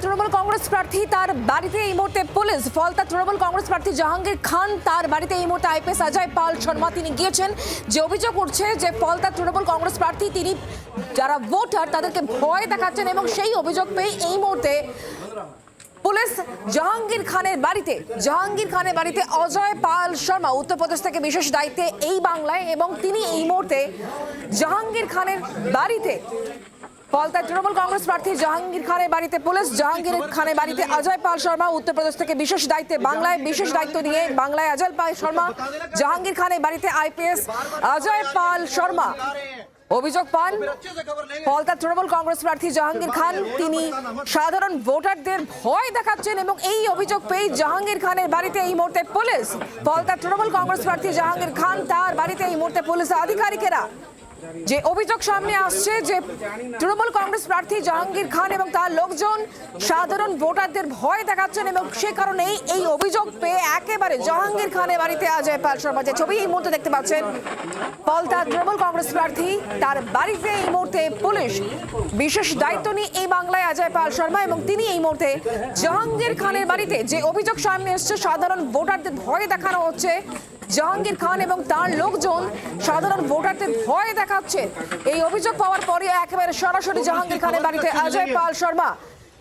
তৃণমূল কংগ্রেস প্রার্থী তার বাড়িতে এই মুহূর্তে পুলিশ। ফলতা তৃণমূল কংগ্রেস প্রার্থী জাহাঙ্গীর খান তার বাড়িতে এই মুহূর্তে আইপিএস অজয় পাল শর্মা তিনি গিয়েছেন। যে অভিযোগ উঠছে যে ফলতা তৃণমূল কংগ্রেস প্রার্থী তিনি যারা ভোটার তাদেরকে ভয় দেখাচ্ছেন এবং সেই অভিযোগ পেয়ে এই মুহূর্তে পুলিশ জাহাঙ্গীর খানের বাড়িতে অজয় পাল শর্মা উত্তরপ্রদেশ থেকে বিশেষ দায়িত্বে এই বাংলায়, এবং তিনি এই মুহূর্তে জাহাঙ্গীর খানের বাড়িতে ফলতায় তৃণমূল কংগ্রেস প্রার্থী জাহাঙ্গীর খানের বাড়িতে পুলিশ, জাহাঙ্গীর খানের বাড়িতে অজয় পাল শর্মা উত্তরপ্রদেশ থেকে বিশেষ দায়িত্বে বাংলায়, বিশেষ দায়িত্ব নিয়ে বাংলায় অজয় পাল শর্মা জাহাঙ্গীর খানের বাড়িতে আইপিএস অজয় পাল শর্মা অভিযোগ পান ফলতা তৃণমূল কংগ্রেস প্রার্থী জাহাঙ্গীর খান তিনি সাধারণ ভোটারদের ভয় দেখাচ্ছেন এবং এই অভিযোগ পেয়ে জাহাঙ্গীর খানের বাড়িতে এই মুহূর্তে পুলিশ। ফলতা তৃণমূল কংগ্রেস প্রার্থী জাহাঙ্গীর খান তার বাড়িতে এই মুহূর্তে পুলিশ আধিকারিকেরা যে অভিযোগ সামনে আসছে যে তৃণমূল কংগ্রেস প্রার্থী জাহাঙ্গীর খান এবং তার লোকজন সাধারণ ভোটারদের ভয় দেখাচ্ছেন এবং সে কারণেই এই অভিযোগ পেয়ে একেবারে জাহাঙ্গীর খানের বাড়িতে অজয় পাল শর্মা, যে ছবি এই মুহূর্তে দেখতে পাচ্ছেন ফলতা তৃণমূল কংগ্রেস প্রার্থী তার বাড়িতে এই মুহূর্তে পুলিশ বিশেষ দায়িত্ব নিয়ে এই বাংলায় অজয় পাল শর্মা, এবং তিনি এই মুহূর্তে জাহাঙ্গীর খানের বাড়িতে যে অভিযোগ সামনে এসছে সাধারণ ভোটারদের ভয় দেখানো হচ্ছে, জাহাঙ্গীর খান এবং তার লোকজন সাধারণ ভোটারদের ভয় দেখাচ্ছে। এই অভিযোগ পাওয়ার পরে একেবারে সরাসরি জাহাঙ্গীর খানের বাড়িতে অজয় পাল শর্মা,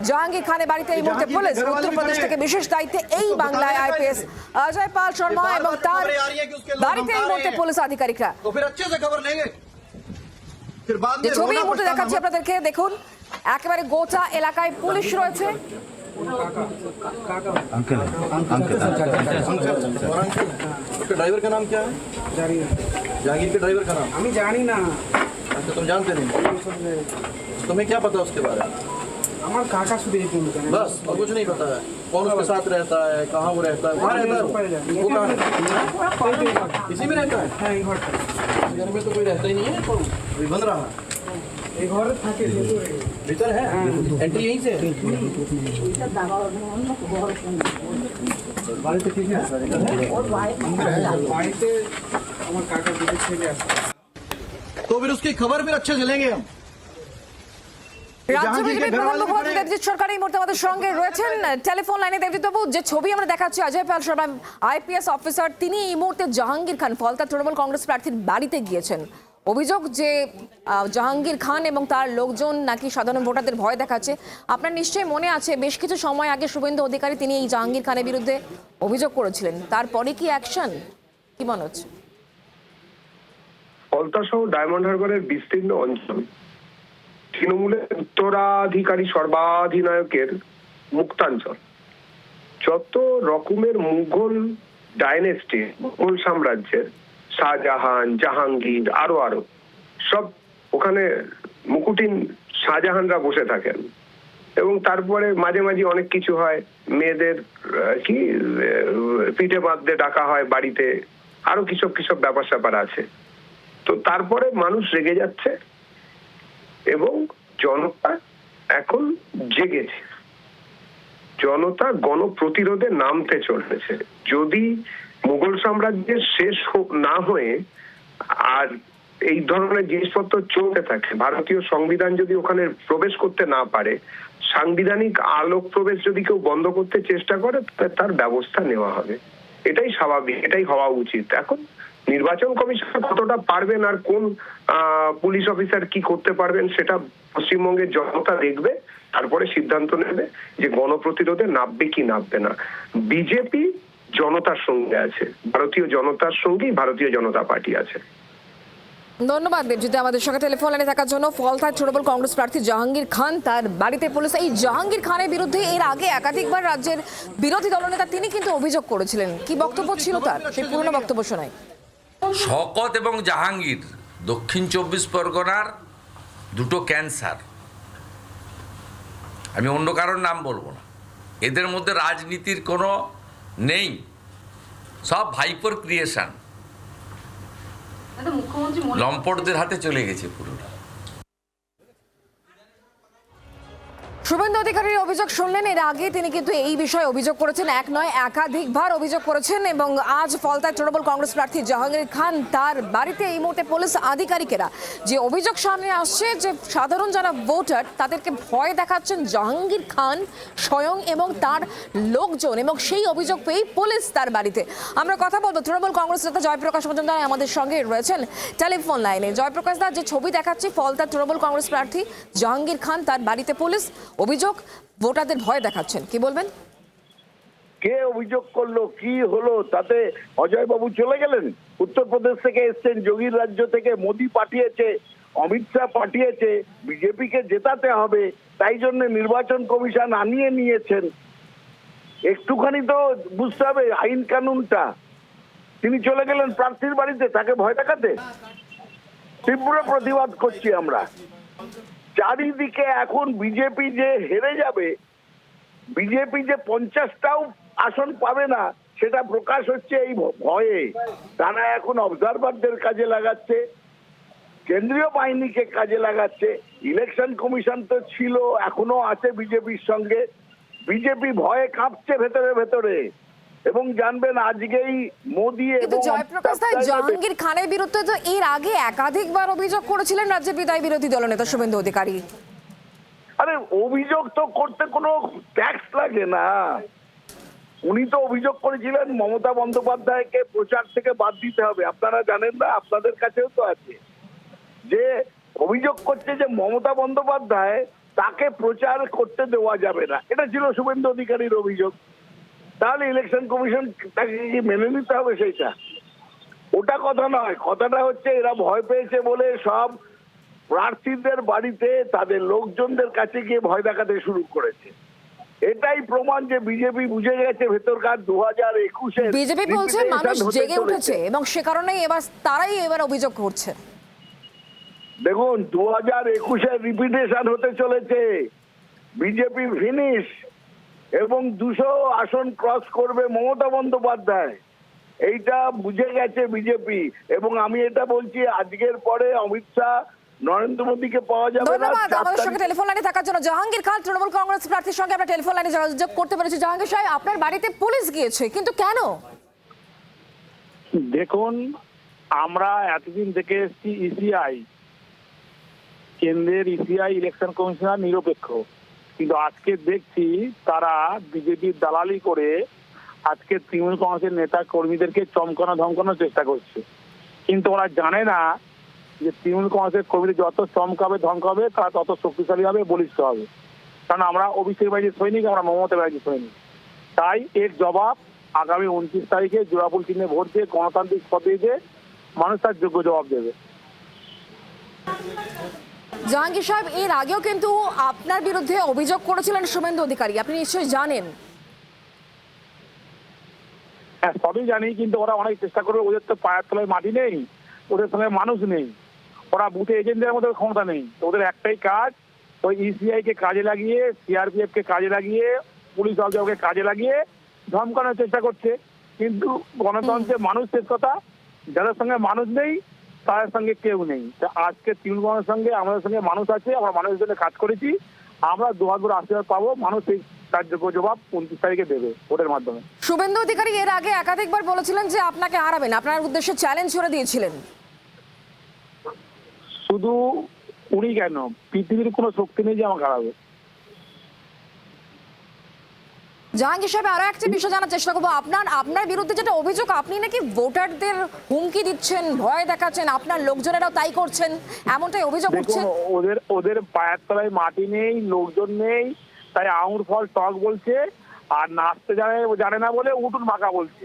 জাহাঙ্গীর খানের বাড়িতে এই মুহূর্তে পুলিশ উত্তরপ্রদেশ থেকে বিশেষ দায়িত্বে এই বাংলায় আইপিএস অজয় পাল শর্মা এবং তার বাড়িতে এই মুহূর্তে পুলিশ আধিকারিকরা। যে ছবি এই মুহূর্তে দেখাচ্ছি আপনাদেরকে, দেখুন একেবারে গোটা এলাকায় পুলিশ রয়েছে। अंकल ड्राइवर का नाम क्या है? जहांगीर के ड्राइवर का नाम हमें जानी ना। अच्छा, तुम जानते नहीं? तुम्हें क्या पता उसके बारे में? हमारे काका से बस और कुछ नहीं पता है। कौन उसके साथ रहता है, कहाँ वो रहता है, कहाँ रहता है वो कहाँ है? इसी में रहता है? घर में तो कोई रहता ही नहीं है, कोई बंद रहा भीतर है, एंट्री यहीं से तो फिर उसकी खबर फिर अच्छे चलेंगे हम। রাজ্য বিজেপির প্রধান মুখপাত্র দেবজিৎ সরকার এই মুহূর্তে আমাদের সঙ্গে রয়েছেন টেলিফোন লাইনে। দেবজিৎ বাবু, যে ছবি আমরা দেখাচ্ছি অজয় পাল শর্মা আইপিএস অফিসার তিনি এই মুহূর্তে জাহাঙ্গীর খান ফলতা তৃণমূল কংগ্রেস প্রার্থীর বাড়িতে গিয়েছেন। অভিযোগ যে জাহাঙ্গীর খান এবং তার লোকজন নাকি সাধারণ ভোটারদের ভয় দেখাচ্ছে। আপনার নিশ্চয়ই মনে আছে বেশ কিছু সময় আগে শুভেন্দু অধিকারী তিনি এই জাহাঙ্গীর খানের বিরুদ্ধে অভিযোগ করেছিলেন, তারপরে কি অ্যাকশন, কি মনে হচ্ছে? ফলতা সহ ডায়মন্ড হারবারের বিস্তীর্ণ অঞ্চল তৃণমূলের উত্তরাধিকারী সর্বাধিনায়কের মুক্তাঞ্চল। যত রকমের মুঘল ডাইনেস্টি, মুঘল সাম্রাজ্যের শাহজাহান, জাহাঙ্গীর আরো সব ওখানে মুকুটিন শাহজাহানরা বসে থাকেন, এবং তারপরে মাঝে মাঝে অনেক কিছু হয়, মেয়েদের কি পিঠে বাঁধতে ডাকা হয় বাড়িতে, আরো কিসব ব্যাপার স্যাপার আছে। তো তারপরে মানুষ রেগে যাচ্ছে এবং জনতা এখন জেগেছে, জনতা গণপ্রতিরোধে নামতে চলেছে। যদি মুঘল সাম্রাজ্যের শেষ না হয়ে আর এই ধরনের জিনিসপত্র চলতে থাকে, ভারতীয় সংবিধান যদি ওখানে প্রবেশ করতে না পারে, সাংবিধানিক আলোক প্রবেশ যদি কেউ বন্ধ করতে চেষ্টা করে তার ব্যবস্থা নেওয়া হবে। এটাই স্বাভাবিক, এটাই হওয়া উচিত। এখন নির্বাচন কমিশন কতটা পারবেন আর কোন পুলিশ অফিসার কি করতে পারবেন সেটা পশ্চিমবঙ্গের জনতা দেখবে, তারপরে সিদ্ধান্ত নেবে যে গণপ্রতিরোধে নামবে কি নামবে না। বিজেপি জনতার সঙ্গে আছে, ভারতীয় জনতার সঙ্গেই ভারতীয় জনতা পার্টি আছে। ধন্যবাদ দেবজিৎ আমাদের সঙ্গে টেলিফোন লাইনে থাকার জন্য। ফলতায় তৃণমূল কংগ্রেস প্রার্থী জাহাঙ্গীর খান তার বাড়িতে পুলিশ। এই জাহাঙ্গীর খানের বিরুদ্ধে এর আগে একাধিকবার রাজ্যের বিরোধী দলনেতা তিনি কিন্তু অভিযোগ করেছিলেন। কি বক্তব্য ছিল তার, সেই পুরনো বক্তব্য শোনায়। শওকত এবং জাহাঙ্গীর দক্ষিণ 24 পরগনার দুটো ক্যান্সার, আমি অন্য কারোর নাম বলবো না, এদের মধ্যে রাজনীতির কোনো নেই, সব ভাইপোর ক্রিয়েশন, লম্পটদের হাতে চলে গেছে পুরো। শুভেন্দু অধিকারীর অভিযোগ শুনলেন। এর আগে তিনি কিন্তু এই বিষয়ে অভিযোগ করেছেন, এক নয় একাধিকবার অভিযোগ করেছেন। এবং আজ ফলতায় তৃণমূল কংগ্রেস প্রার্থী জাহাঙ্গীর খান তার বাড়িতে এই মুহূর্তে পুলিশ আধিকারিকেরা যে অভিযোগ সামনে আসছে যে সাধারণ যারা ভোটার তাদেরকে ভয় দেখাচ্ছেন জাহাঙ্গীর খান স্বয়ং এবং তার লোকজন, এবং সেই অভিযোগ পেয়েই পুলিশ তার বাড়িতে। আমরা কথা বলবো তৃণমূল কংগ্রেস নেতা জয়প্রকাশ মজুমদার আমাদের সঙ্গে রয়েছেন টেলিফোন লাইনে। জয়প্রকাশ দা, যে ছবি দেখাচ্ছি ফলতার তৃণমূল কংগ্রেস প্রার্থী জাহাঙ্গীর খান তার বাড়িতে পুলিশ, অভিযোগ ভোটারদের ভয় দেখাচ্ছেন, কি বলবেন? কে অভিযোগ করলো, কি হলো, তাতে অজয় বাবু চলে গেলেন? উত্তরপ্রদেশ থেকে এসছেন, যোগীর রাজ্য থেকে মোদি পাঠিয়েছে, অমিত শাহ পাঠিয়েছে, বিজেপিকে জেতাতে হবে, তাই জন্য নির্বাচন কমিশন আনিয়ে নিয়েছেন। একটুখানি তো বুঝতে হবে আইন কানুনটা। তিনি চলে গেলেন প্রার্থীর বাড়িতে, তাকে ভয় দেখাতে। তীব্র প্রতিবাদ করছি আমরা। চারিদিকে এখন বিজেপি যে হেরে যাবে, বিজেপি যে 50টাও আসন পাবে না, সেটা প্রকাশ হচ্ছে এই ভয়ে। তারা এখন অবজারভারদের কাজে লাগাচ্ছে, কেন্দ্রীয় বাহিনীকে কাজে লাগাচ্ছে। ইলেকশন কমিশন তো ছিল, এখনো আছে বিজেপির সঙ্গে। বিজেপি ভয়ে কাঁপছে ভেতরে ভেতরে। এবং জানবেন আজকেই মোদি কিন্তু জয়প্রকাশ দা, জাহাঙ্গীর খানের বিরুদ্ধে তো এর আগে একাধিকবার অভিযোগ করেছিলেন রাজ্যের বিদায়ী বিরোধী দলনেতা শুভেন্দু অধিকারী। আরে অভিযোগ তো করতে কোনো ট্যাক্স লাগে না। উনি তো অভিযোগ করেছিলেন মমতা বন্দ্যোপাধ্যায়কে প্রচার থেকে বাদ দিতে হবে। আপনারা জানেন না, আপনাদের কাছেও তো আছে, যে অভিযোগ করছে যে মমতা বন্দ্যোপাধ্যায় তাকে প্রচার করতে দেওয়া যাবে না। এটা ছিল শুভেন্দু অধিকারীর অভিযোগ। তাহলে ইলেকশন কমিশন তাকে কি মেনে নিতে হবে? সেইটা ওটা কথা নয়। কথাটা হচ্ছে এরা ভয় পেয়েছে বলে সব প্রার্থীদের বাড়িতে তাদের লোকজনদের কাছে গিয়ে ভয় দেখাতে শুরু করেছে। এটাই প্রমাণ যে বিজেপি বুঝে গেছে ভেতরকার 2021-এ বিজেপি বলছে মানুষ জেগে উঠেছে এবং সে কারণেই তারাই এবার অভিযোগ করছে। দেখুন 2021-এ রিপিটেশন হতে চলেছে। বিজেপি ফিনিশ এবং 200 আসন ক্রস করবে মমতা বন্দ্যোপাধ্যায়। এইটা বুঝে গেছে বিজেপি। এবং আমি এটা বলছি, আজকের পরে অমিত শাহ নরেন্দ্র মোদীকে পাওয়া যাবে না। ধন্যবাদ আমাদের সঙ্গে টেলিফোন লাইনে থাকার জন্য। জাহাঙ্গীর খান তৃণমূল কংগ্রেস প্রার্থীর সঙ্গে আমরা টেলিফোন লাইনে যোগাযোগ করতে পেরেছি। জাহাঙ্গীর সাহেব, আপনার বাড়িতে পুলিশ গিয়েছে, কিন্তু কেন? দেখুন, আমরা এতদিন থেকে এসেছি ইসিআই, কেন্দ্রের ইসিআই ইলেকশন কমিশনার নিরপেক্ষ, কিন্তু আজকে দেখছি তারা বিজেপির দালালি করে আজকে তৃণমূল কংগ্রেসের নেতা কর্মীদেরকে চমকানো ধমকানোর চেষ্টা করছে। কিন্তু ওরা জানে না যে তৃণমূল কংগ্রেসের কর্মীদের যত চমকাবে ধমকাবে তারা তত শক্তিশালী হবে, বলিষ্ঠ হবে। কারণ আমরা অভিষেক ব্যানার্জির সৈনিক, আমরা মমতা ব্যানার্জির সৈনিক। তাই এর জবাব আগামী 29 তারিখে জোড়াফুল চিহ্নে ভোট দিয়ে গণতান্ত্রিক পদ্ধতিতে মানুষ তার যোগ্য জবাব দেবে। জাহাঙ্গীর সাহেব, এর আগেও কিন্তু আপনার বিরুদ্ধে অভিযোগ করেছিলেন শুভেন্দু অধিকারী, আপনি নিশ্চয়ই জানেন। হ্যাঁ, সবই জানি, কিন্তু ওরা অনেক চেষ্টা করবে। ওদের তো পায়ের তলায় মাটি নেই, ওদের সঙ্গে মানুষ নেই, ওরা বুথে এজেন্টদের মধ্যে ক্ষমতা নেই। তো ওদের একটাই কাজ, ওই ইসিআই কে কাজে লাগিয়ে, সিআরপিএফ কে কাজে লাগিয়ে, পুলিশ অফিসারকে কাজে লাগিয়ে ধমকানোর চেষ্টা করছে। কিন্তু গণতন্ত্রের মানুষ শেষ কথা, যাদের সঙ্গে মানুষ নেই তাদের সঙ্গে কেউ নেই। আজকে তৃণমূল কংগ্রেসের সঙ্গে আমাদের সঙ্গে মানুষ আছে, আমরা মানুষের জন্য কাজ করেছি। আমরা 2 হাত ভরে আশীর্বাদ পাবো, মানুষ এই তার যোগ্য জবাব 29 তারিখে দেবে ভোটের মাধ্যমে। শুভেন্দু অধিকারী এর আগে একাধিকবার বলেছিলেন যে আপনাকে হারাবেন, আপনার উদ্দেশ্যে চ্যালেঞ্জ করে দিয়েছিলেন। শুধু উনি কেন, পৃথিবীর কোনো শক্তি নেই যে আমাকে হারাবে। জাহাঙ্গীর সাহেব, আরো একটা বিষয় জানার চেষ্টা করবো। আপনার বিরুদ্ধে যেটা অভিযোগ, আপনি নাকি ভোটারদের হুমকি দিচ্ছেন, ভয় দেখাচ্ছেন, আপনার লোকজনেরাও তাই করছেন, এমনটাই অভিযোগ উঠছে। ওদের পায়ের তলায় মাটি নেই, লোকজন নেই, তাই আঙুর ফল টক বলছে। আর নাচতে জানে না বলে উঠুন মাকা বলছে।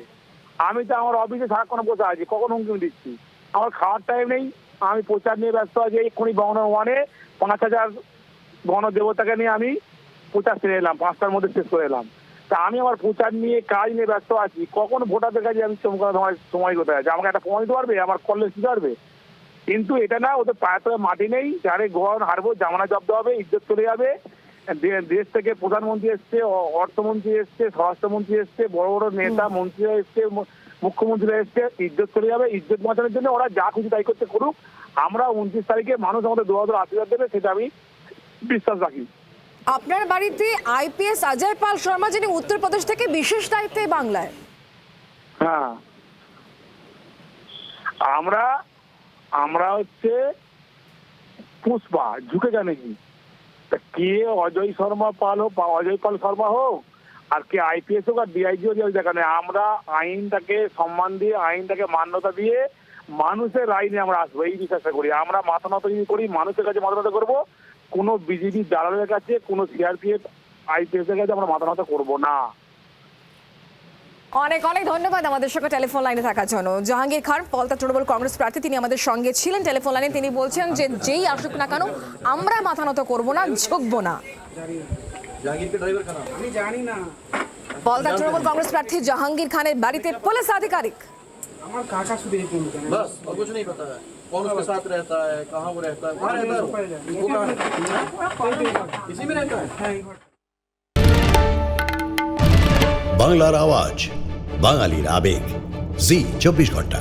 আমি তো আমার অফিসে সারাক্ষণ বসে আছি, কখন হুমকি দিচ্ছি? আমার খাওয়ার টাইম নেই, আমি প্রচার নিয়ে ব্যস্ত আছি। এক্ষুনি গণ 1-এ 5000 গণ দেবতাকে নিয়ে আমি প্রচার সেরে এলাম, 5টার মধ্যে শেষ করে এলাম। তা আমি আমার প্রচার নিয়ে কাজ নিয়ে ব্যস্ত আছি, কখন ভোটারদের কাছে আমি চমকানো সময় কোথায় আছে? আমাকে একটা প্রমাণ দিতে পারবে? আমার কলেজ দিতে পারবে? কিন্তু এটা না, ওদের পায়ের তলায় মাটি নেই। যারে গণ হারবো, জামানা জব্দ হবে, ইজ্জত চলে যাবে। দেশ থেকে প্রধানমন্ত্রী এসছে, অর্থমন্ত্রী এসছে, স্বরাষ্ট্রমন্ত্রী এসছে, বড় বড় নেতা মন্ত্রীরা এসছে, মুখ্যমন্ত্রীরা এসছে। ইজ্জত চলে যাবে। ইজ্জত বাঁচানোর জন্য ওরা যা খুশি তাই করতে করুক। আমরা 29 তারিখে মানুষ আমাদের 2 হাত আশীর্বাদ দেবে, সেটা আমি বিশ্বাস রাখি। আপনার বাড়িতে আইপিএস অজয় পাল শর্মা, যিনি উত্তরপ্রদেশ থেকে বিশেষ দায়িত্বে বাংলায়। হ্যাঁ, আমরা হচ্ছে পুষ্পা ঝুঁকে জানে কি, তা কে অজয় পাল শর্মা হোক আর কে আইপিএস হোক আর ডিআইজি হোক, দেখা নেই। আমরা আইনটাকে সম্মান দিয়ে, আইনটাকে মান্যতা দিয়ে মানুষের আইনে আমরা আসবো, এই বিশ্বাসটা করি। আমরা মাথা নত করি, মানুষের কাছে মাথা নত করবো। কোনো বিজেপি দালালের কাছে, কোনো সিআরপিএফ আইপিএস এর কাছে আমরা মাথা নত করবো না। অনেক অনেক ধন্যবাদ আমাদের সঙ্গে টেলিফোন লাইনে থাকার জন্য। জাহাঙ্গীর খান, ফলতা তৃণমূল কংগ্রেস প্রার্থী, তিনি আমাদের সঙ্গে ছিলেন টেলিফোন লাইনে। তিনি বলছেন যে যেই আসুক না কেন আমরা মাথা নত করবো না, ঝুঁকবো না। जहांगीर के ड्राइवर का नाम আমি জানি না, ফলতা তৃণমূল কংগ্রেস প্রার্থী জাহাঙ্গীর খানের বাড়িতে পুলিশ আধিকারিক। আমার কাকা শুধু এই ফোন করে। बस और कुछ नहीं पता है कौन उसके साथ रहता है, कहाँ वो रहता है, कहाँ रहता है वो कहाँ है? इसी में रहता है। হ্যাঁ, এই ঘরটা। বাংলার আওয়াজ, বাঙালির আবেগ, জি 24 ঘন্টা।